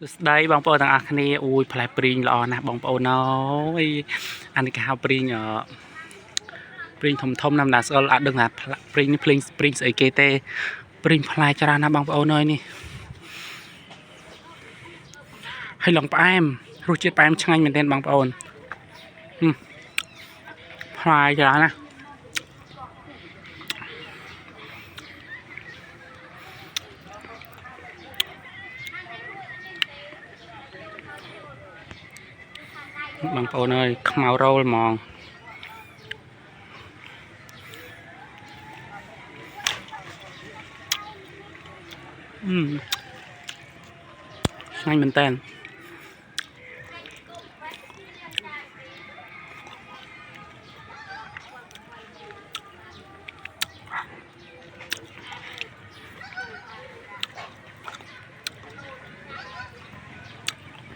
ស្ដីបងប្អូនទាំងអស់គ្នាអូយផ្លែព្រីងល្អណាស់បងប្អូនអើយអានេះគេហៅព្រីងធំណាស់ណាស្គាល់អត់ដឹងថាព្រីងនេះព្រីងស្អីគេទេព្រីងផ្លែច្រើនណាស់បងប្អូនអើយនេះហើយឡងផ្អែមរសជាតិផ្អែមឆ្ងាញ់មែនទែនបងប្អូនផ្លែច្រើនណាស់បងប្អូនអើយខ្មៅរោលហ្មងឆ្ងាញ់មែនតើ